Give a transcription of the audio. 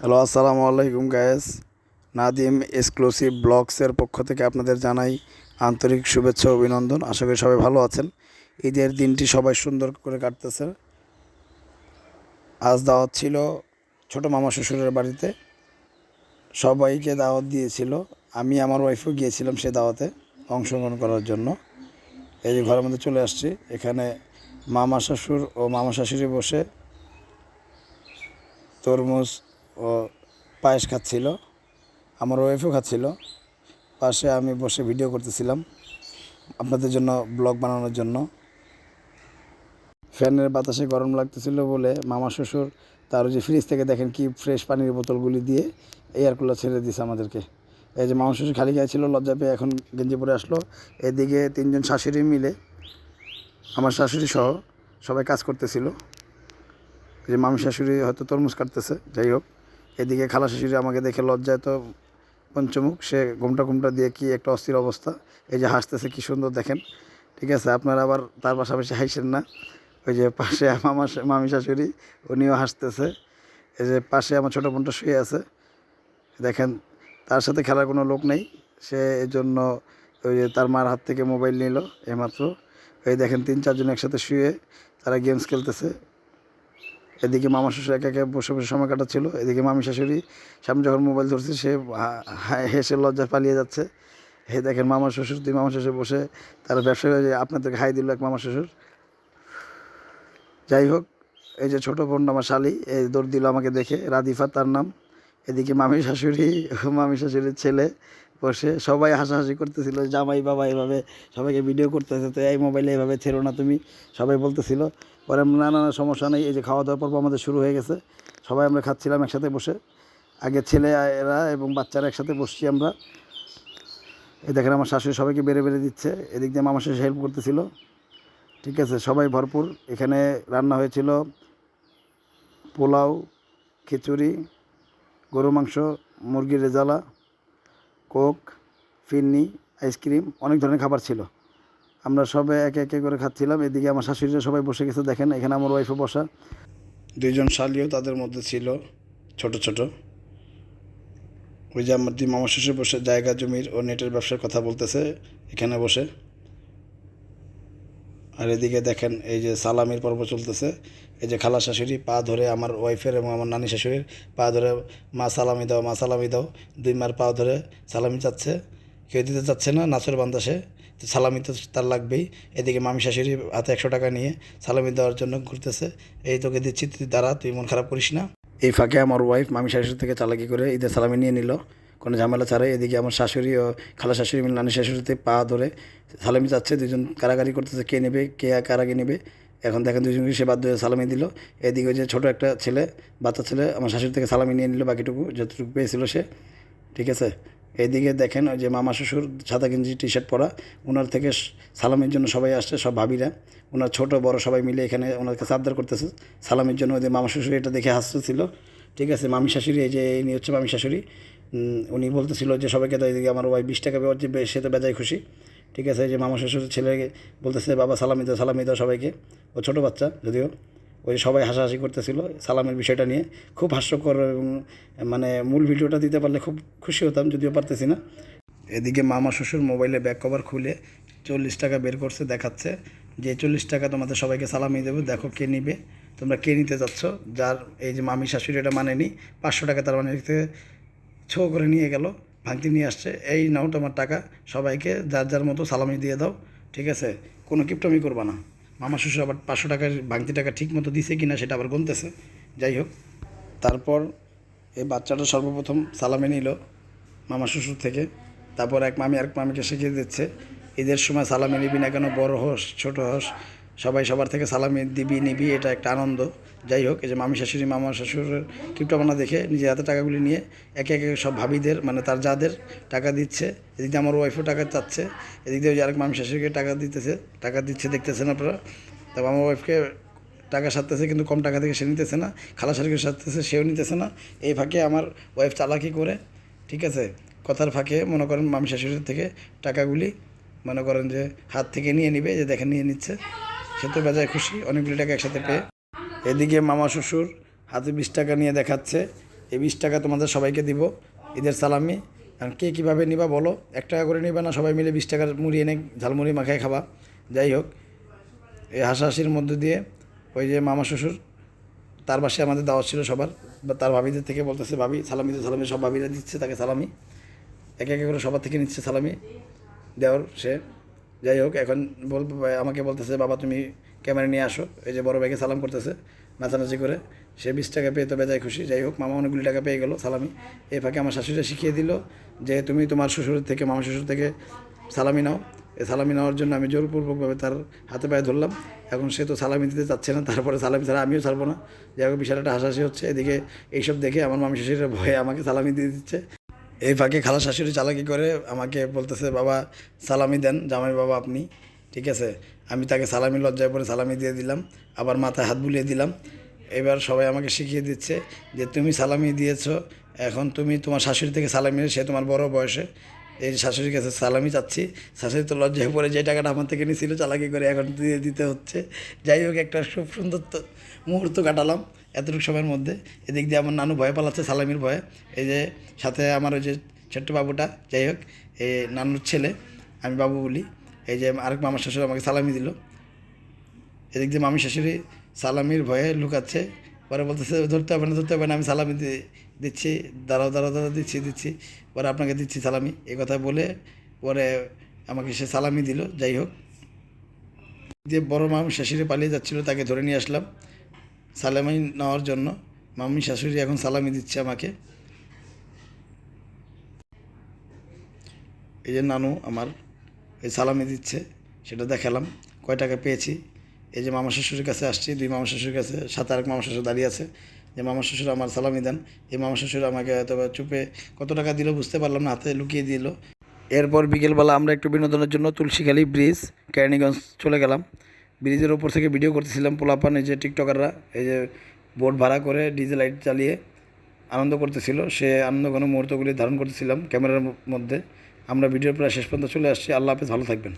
Hello, আসসালামু আলাইকুম guys. Nadim exclusive ব্লগসের পক্ষ থেকে আপনাদের জানাই আন্তরিক শুভেচ্ছা ও অভিনন্দন। আশা করি সবাই ভালো আছেন। ঈদের দিনটি সবাই সুন্দর করে কাটতেছে। আজ দাওয়াত ছিল ছোট মামা শ্বশুরের বাড়িতে, সবাইকে দাওয়াত দিয়েছিল। আমি আমার ওয়াইফও গিয়েছিলাম সে দাওয়াতে অংশগ্রহণ করার জন্য। এই যে ঘরের মধ্যে চলে আসছি, এখানে মামা শ্বশুর ও মামা শাশুড়ি বসে তরমুজ ও পায়েস খাচ্ছিল, আমার ওয়াইফও খাচ্ছিল। পাশে আমি বসে ভিডিও করতেছিলাম আপনাদের জন্য, ব্লগ বানানোর জন্য। ফ্যানের বাতাসে গরম লাগতেছিল বলে মামা শ্বশুর তার যে ফ্রিজ থেকে দেখেন কি ফ্রেশ পানির বোতলগুলি দিয়ে এয়ার কুলার ছেড়ে দিছে আমাদেরকে। এই যে মামা শ্বশুর খালি গায়ে ছিল, লজ্জা পেয়ে এখন গেঞ্জি পরে আসলো। এদিকে তিনজন শাশুড়ি মিলে, আমার শাশুড়ি সহ সবাই কাজ করতেছিল। যে মামি শাশুড়ি হয়তো তরমুজ কাটতেছে, যাই হোক। এদিকে খালা শাশুড়ি আমাকে দেখে লজ্জায় তো পঞ্চমুখ, সে ঘুমটা দিয়ে কি একটা অস্থির অবস্থা। এই যে হাসতেছে কি সুন্দর দেখেন। ঠিক আছে, আপনারা আবার তার পাশাপাশি হাসেন না। ওই যে পাশে মামি শাশুড়ি, উনিও হাসতেছে। এই যে পাশে আমার ছোটো বোনটা শুয়ে আছে, দেখেন। তার সাথে খেলার কোনো লোক নেই, সে এই জন্য ওই যে তার মার হাত থেকে মোবাইল নিল এইমাত্র। এই দেখেন 3-4 জন একসাথে শুয়ে তারা গেমস খেলতেছে। এদিকে মামা শ্বশুর একা একা বসে বসে সময় কাটাচ্ছিল। এদিকে মামি শাশুড়ি সামনে যখন মোবাইল ধরছে সে হেসে লজ্জায় পালিয়ে যাচ্ছে। হে দেখেন মামা শ্বশুর, দুই মামা শ্বশুর বসে তারা ব্যবসা করে আপনাদেরকে হাই দিল এক মামা শ্বশুর। যাই হোক, এই যে ছোটো বোন আমার শালি, এই দৌড় দিল আমাকে দেখে, রাদিফা তার নাম। এদিকে মামি শাশুড়ি, মামি শাশুড়ির ছেলে বসে সবাই হাসাহাসি করতেছিল, জামাই বাবা এভাবে সবাইকে ভিডিও করতেছে, তো এই মোবাইলে এভাবে ছেড়ো না তুমি, সবাই বলতেছিল। পরে না না না সমস্যা নেই। এই যে খাওয়া দাওয়ার পর্ব আমাদের শুরু হয়ে গেছে, সবাই আমরা খাচ্ছিলাম একসাথে বসে। আগে ছেলেরা এবং বাচ্চারা একসাথে বসছি আমরা। এই দেখেন আমার শাশুড়ি সবাইকে বেড়ে বেড়ে দিচ্ছে, এদিক দিয়ে মামা শাশুড়ি হেল্প করতেছিল। ঠিক আছে, সবাই ভরপুর। এখানে রান্না হয়েছিল পোলাও, খিচুড়ি, গরু মাংস, মুরগির রেজালা, কোক, ফিরনি, আইসক্রিম, অনেক ধরনের খাবার ছিল। আমরা সবাই একে একে করে খাচ্ছিলাম। এদিকে আমার শাশুড়িরা সবাই বসে গেছে, দেখেন এখানে আমার ওয়াইফও বসা। দুইজন শালিও তাদের মধ্যে ছিল, ছোট ছোট। ওই যে আমার দুই মামা শ্বশুর বসে জায়গা জমির ও নেটের ব্যবসার কথা বলতেছে এখানে বসে। আর এদিকে দেখেন এই যে সালামির পর্ব চলতেছে। এই যে খালা শাশুড়ি পা ধরে আমার ওয়াইফের এবং আমার নানি শাশুড়ির পা ধরে, মা সালামি দাও, মা সালামি দাও। দুই মার পা ধরে সালামি চাচ্ছে, কেউ দিতে চাচ্ছে না, নাচের বান্দা সে, তো সালামি তো তার লাগবেই। এদিকে মামি শাশুড়ি হাতে 100 টাকা নিয়ে সালামি দেওয়ার জন্য ঘুরতেছে। এই তোকে দিচ্ছি, তুই দাঁড়া, তুই মন খারাপ করিস না। এই ফাঁকে আমার ওয়াইফ মামি শাশুড়ি থেকে চালাকি করে ঈদের সালামি নিয়ে নিল, কোনো ঝামেলা ছাড়াই। এদিকে আমার শাশুড়ি ও খালা শাশুড়ি মিলে নানি শাশুড়িতে পা ধরে সালামি চাচ্ছে, দুজন কারাগারি করতেছে কে নেবে, কে কার আগে নেবে। এখন দেখেন দুজনকে সে বাধ্য হয়ে সালামি দিল। এদিকে ওই যে ছোটো একটা ছেলে, বাচ্চা ছেলে, আমার শাশুড়ি থেকে সালামি নিয়ে নিল বাকিটুকু যতটুকু পেয়েছিল সে। ঠিক আছে, এইদিকে দেখেন ওই যে মামা শ্বশুর সাদা গেঞ্জি টি শার্ট পরা, ওনার থেকে সালামির জন্য সবাই আসছে, সব ভাবিরা, ওনার ছোট বড় সবাই মিলে এখানে ওনাকে আবদার করতেছে সালামির জন্য। ওই যে মামা শ্বশুর এটা দেখে হাসতেছিল। ঠিক আছে, মামি শাশুড়ি, এই যে ইনি হচ্ছে মামি শাশুড়ি, উনি বলতেছিল যে সবাইকে তো, এদিকে আমার ওই 20 টাকা দেওয়ার যে সে তো বেজায় খুশি। ঠিক আছে, এই যে মামা শ্বশুর ছেলেকে বলতেছে বাবা সালামি দাও সবাইকে। ও ছোটো বাচ্চা যদিও। ওই সবাই হাসাহাসি করতেছিল সালামের বিষয়টা নিয়ে, খুব হাস্যকর। এবং মানে মূল ভিডিওটা দিতে পারলে খুব খুশি হতাম, যদিও পারতেছি না। এদিকে মামা শ্বশুর মোবাইলে ব্যাক কভার খুলে 40 টাকা বের করছে, দেখাচ্ছে যে 40 টাকা তোমাদের সবাইকে সালামি দেবো, দেখো কে নিবে, তোমরা কে নিতে চাচ্ছ। যার এই যে মামি শাশুড়ি এটা মানেনি, 500 টাকা তার মানে থেকে ছো করে নিয়ে গেল, ভাঙতি নিয়ে আসছে। এই নাও তোমার টাকা, সবাইকে যার যার মতো সালামি দিয়ে দাও। ঠিক আছে, কোনো কিপটামি করবা না। মামা শ্বশুর আবার 500 টাকার ভাঙতি টাকা ঠিক মতো দিছে কি না সেটা আবার গুনতেছে। যাই হোক, তারপর এই বাচ্চাটা সর্বপ্রথম সালামি নিল মামা শ্বশুর থেকে। তারপর এক মামি আরেক মামিকে শিখিয়ে দিচ্ছে ঈদের সময় সালামি নিবি না কেন, বড় হোস ছোট হোস, সবাই সবার থেকে সালামি দিবি নিবি, এটা একটা আনন্দ। যাই হোক, এই যে মামি শাশুড়ি মামা শ্বশুরের কিপটামানা দেখে নিজের হাতে টাকাগুলি নিয়ে একে একে সব ভাবিদের, মানে তার যাদের টাকা দিচ্ছে। এদিক দিয়ে আমার ওয়াইফও টাকা চাচ্ছে, এদিক দিয়ে ওই যে আরেক মামি শাশুড়িকে টাকা দিচ্ছে, দেখতেছেন আপনারা। তারপর আমার ওয়াইফকে টাকা সারতেছে, কিন্তু কম টাকা থেকে সে নিতেছে না, খালা শাশুড়িকে সারতেছে, সেও নিতেছে না। এই ফাঁকে আমার ওয়াইফ চালাকি করে, ঠিক আছে, কথার ফাঁকে মনে করেন মামি শাশুড়ির থেকে টাকাগুলি মনে করেন যে হাত থেকে নিয়ে নিবে, যে দেখেন নিয়ে নিচ্ছে। সে তো বেজায় খুশি অনেকগুলি টাকা একসাথে পেয়ে। এদিকে মামা শ্বশুর হাতে 20 টাকা নিয়ে দেখাচ্ছে এই 20 টাকা তোমাদের সবাইকে দিব ঈদের সালামি। আর কে কীভাবে নিবা বলো, 1 টাকা করে নিবা না সবাই মিলে 20 টাকার মুড়ি এনে ঝালমুড়ি মাখায় খাবা। যাই হোক, এই হাসাহাসির মধ্যে দিয়ে ওই যে মামা শ্বশুর তার বাসায় আমাদের দাওয়াত ছিল সবার, বা তার ভাবিদের থেকে বলতেছে ভাবি সালামি তো, সালামি সব ভাবিরা দিচ্ছে তাকে সালামি, একে একে করে সবার থেকে নিচ্ছে সালামি দেওয়ার সে। যাই হোক, এখন আমাকে বলতেছে বাবা তুমি ক্যামেরা নিয়ে আসো, এই যে বড় ভাইকে সালাম করতেছে নাচানাচি করে। সে 20 টাকা পেয়ে তো বেজায় খুশি। যাই হোক, মামা অনেকগুলি টাকা পেয়ে গেলো সালামি। এই ফাঁকে আমার শাশুড়িটা শিখিয়ে দিল যে তুমি তোমার শ্বশুরের থেকে, মামা শ্বশুর থেকে সালামি নাও। এই সালামি নেওয়ার জন্য আমি জোরপূর্বকভাবে তার হাতে পায়ে ধরলাম। এখন সে তো সালামি দিতে চাচ্ছে না, তারপরে সালামি ছাড়া আমিও ছাড়বো না। যাই হোক, বিশাল একটা হাসাহাসি হচ্ছে। এদিকে এইসব দেখে আমার মামি শাশুড়ির ভয়ে আমাকে সালামি দিয়ে দিচ্ছে। এই ফাঁকে খালা শাশুড়ি চালাকি করে আমাকে বলতেছে বাবা সালামি দেন, জামাই বাবা আপনি। ঠিক আছে, আমি তাকে সালামি লজ্জায় পরে সালামি দিয়ে দিলাম, আবার মাথায় হাত বুলিয়ে দিলাম। এবার সবাই আমাকে শিখিয়ে দিচ্ছে যে তুমি সালামি দিয়েছো, এখন তুমি তোমার শাশুড়ি থেকে সালামি নিয়ে, সে তোমার বড় বয়সে, এই শাশুড়ির কাছে সালামি চাচ্ছি। শাশুড়ি তো লজ্জায় পরে যে টাকাটা আমার থেকে নিয়েছিল চালাকি করে এখন দিয়ে দিতে হচ্ছে। যাই হোক, একটা খুব সুন্দর মুহূর্ত কাটালাম এতটুকু সময়ের মধ্যে। এদিক দিয়ে আমার নানু ভয় পালাচ্ছে সালামির ভয়ে। এই যে সাথে আমার ওই যে ছোট্ট বাবুটা, যাই হোক এই নানুর ছেলে, আমি বাবু বলি। এই যে আরেক মামার শ্বশুর আমাকে সালামি দিল। এদিক দিয়ে মামি শাশুড়ি সালামির ভয়ে লুকাচ্ছে, পরে বলতেছে ধরতে হবে না, ধরতে হবে না, আমি সালামি দিচ্ছি, দাঁড়াও দাঁড়াও দাঁড়াও, দিচ্ছি, পরে আপনাকে দিচ্ছি সালামি, এই কথা বলে পরে আমাকে সে সালামি দিল। যাই হোক, যে বড় মামি শাশুড়ি পালিয়ে যাচ্ছিলো তাকে ধরে নিয়ে আসলাম সালামি নেওয়ার জন্য। মামি শাশুড়ি এখন সালামি দিচ্ছে আমাকে। এই যে নানু আমার এই সালামি দিচ্ছে, সেটা দেখালাম কয় টাকা পেয়েছি। এই যে মামা শ্বশুরের কাছে আসছি, 2 মামা শ্বশুরের কাছে, সাথে আরেক মামা শ্বশুর দাঁড়িয়ে আছে। যে মামা শ্বশুর আমার সালামি দেন, এই মামা শ্বশুর আমাকে হয়তো চুপে কত টাকা দিল বুঝতে পারলাম না, হাতে লুকিয়ে দিল। এরপর বিকেলবেলা আমরা একটু বিনোদনের জন্য তুলসীখালী ব্রিজ কেরানীগঞ্জ চলে গেলাম। ব্রিজের ওপর থেকে ভিডিও করতেছিলাম পোলাপান, এই যে টিকটকাররা এই যে বোট ভাড়া করে ডিজে লাইট চালিয়ে আনন্দ করতেছিল, সে আনন্দঘন মুহূর্তগুলি ধারণ করতেছিলাম ক্যামেরার মধ্যে। আমরা ভিডিওর প্রায় শেষ পর্যন্ত চলে আসছি। আল্লাহ হাফেজ, ভালো থাকবেন।